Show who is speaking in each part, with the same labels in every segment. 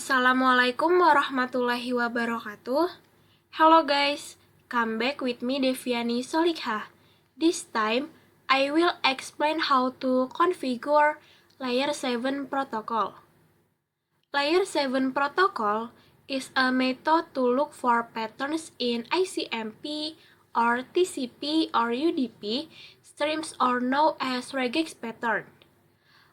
Speaker 1: Assalamualaikum warahmatullahi wabarakatuh. Hello guys, come back with me Deviani Solikha. This time, I will explain how to configure Layer 7 Protocol. Layer 7 Protocol is a method to look for patterns in ICMP or TCP or UDP streams or known as regex pattern.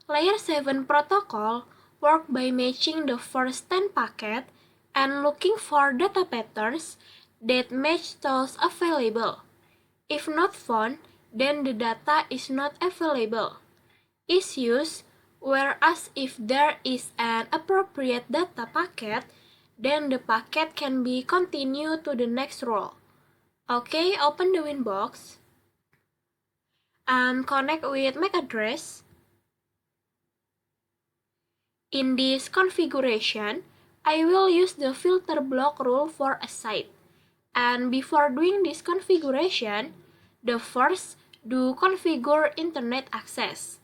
Speaker 1: Layer 7 Protocol work by matching the first 10 packets and looking for data patterns that match those available. If not found, then the data is not available. Is used, whereas if there is an appropriate data packet, then the packet can be continued to the next row. Okay, open the Winbox and connect with MAC address. In this configuration, I will use the filter block rule for a site. And before doing this configuration, the first do configure internet access.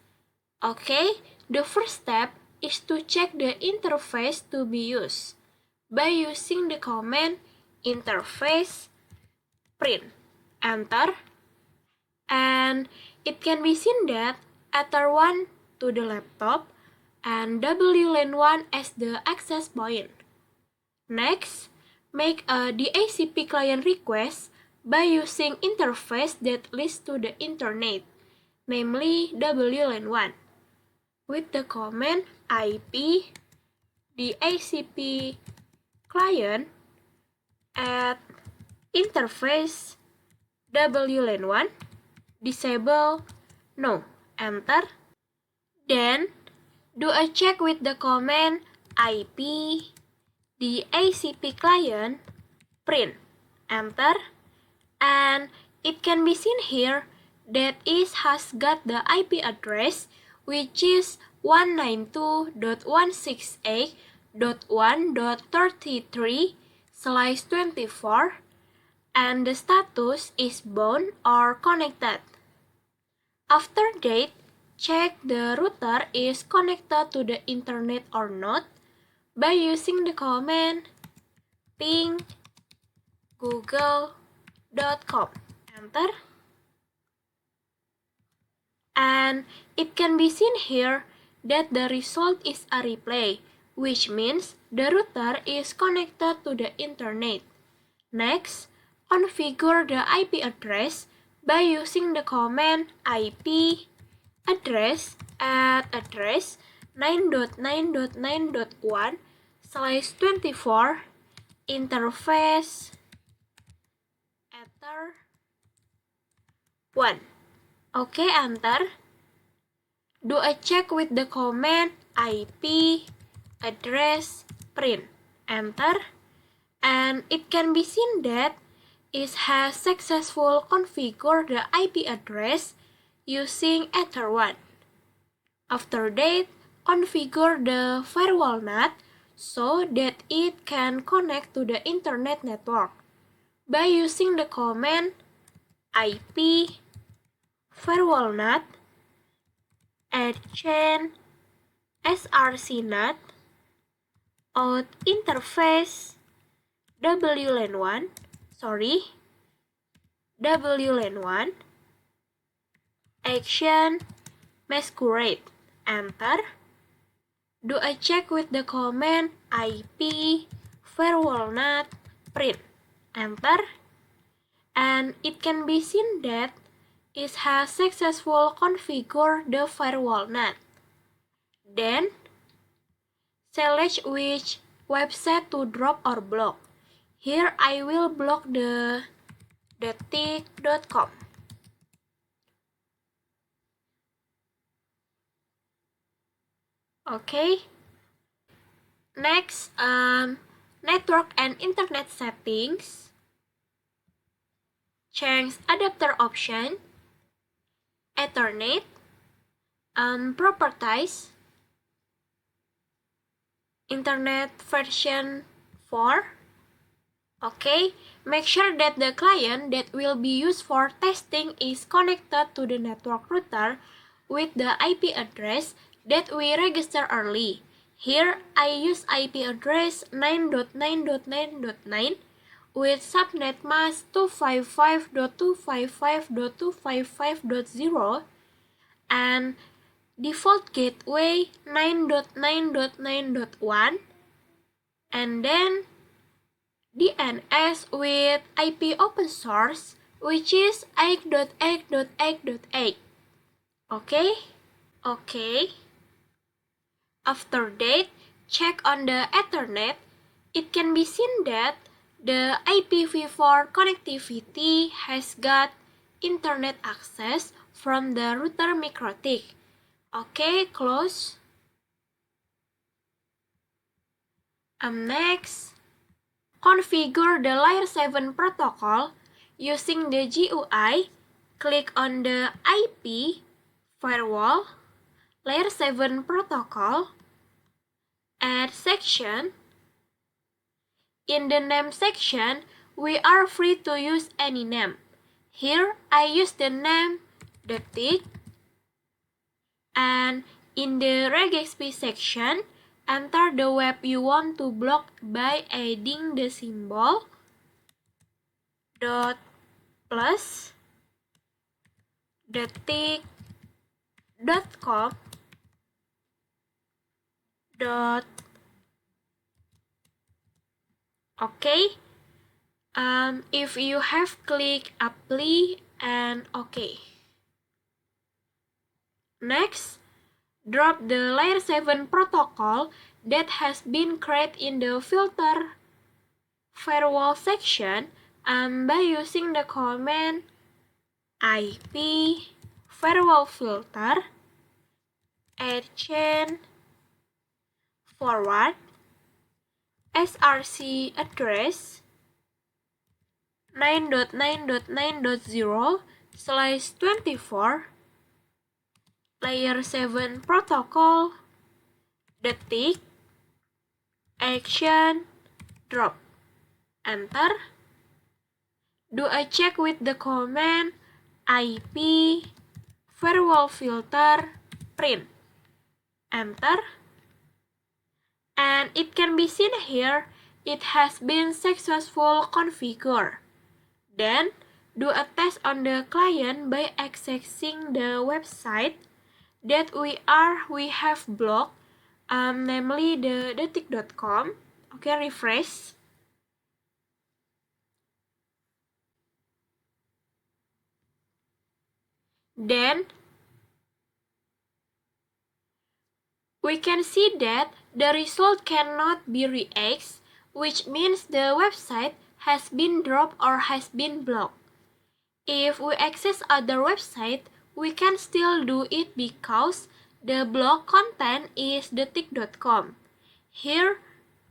Speaker 1: Okay, the first step is to check the interface to be used by using the command interface print, enter, and it can be seen that Ether1 to the laptop and WLAN1 as the access point. Next, make a DHCP client request by using interface that leads to the internet, namely WLAN1, with the command IP DHCP client at interface WLAN1 disable no, enter. Then do a check with the command IP DHCP client print, enter, and it can be seen here that it has got the IP address which is 192.168.1.33/24 and the status is bound or connected. After that, check the router is connected to the internet or not by using the command ping google.com, enter. And it can be seen here that the result is a reply, which means the router is connected to the internet. Next, configure the IP address by using the command IP address at address 9.9.9.1/24 interface Ether1. Okay, enter. Do a check with the command IP address print, enter, and it can be seen that it has successfully configured the IP address using Ether1. After that, configure the firewall NAT so that it can connect to the internet network by using the command IP firewall NAT at chain src-NAT out interface WLAN1 action masquerade, enter. Do a check with the command IP firewall NAT print, enter, and it can be seen that it has successfully configured the firewall NAT. Then, select which website to drop or block. Here I will block the detik.com. Okay. Next, network and internet settings. Change adapter option, Ethernet, properties, internet version 4. Okay, make sure that the client that will be used for testing is connected to the network router with the IP address that we registered early. Here, I use IP address 9.9.9.9 with subnet mask 255.255.255.0 and default gateway 9.9.9.1 and then DNS with IP open source which is 8.8.8.8. Okay? Okay. After that, check on the Ethernet. It can be seen that the IPv4 connectivity has got internet access from the router MikroTik. Okay, close. Next, configure the Layer7 protocol using the GUI. Click on the IP, firewall, Layer7 protocol, add section. In the name section, we are free to use any name. Here, I use the name detik. And in the regexp section, enter the web you want to block by adding the symbol dot plus detik.com dot. Okay. If you have click apply and okay. Next, drop the Layer7 protocol that has been created in the filter firewall section by using the command IP firewall filter add chain forward src address 9.9.9.0/24 Layer7 protocol detik action drop. Enter. Do a check with the command IP firewall filter print. Enter. And it can be seen here, it has been successful configured. Then, do a test on the client by accessing the website that we have blocked, namely the detik.com. Okay, refresh. Then, we can see that the result cannot be reached, which means the website has been dropped or has been blocked. If we access other website, we can still do it because the block content is detik.com. Here,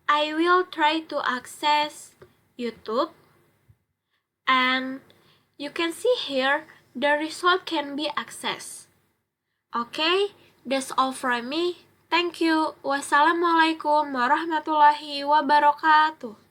Speaker 1: I will try to access YouTube, and you can see here the result can be accessed. Okay, that's all from me. Thank you. Wassalamualaikum warahmatullahi wabarakatuh.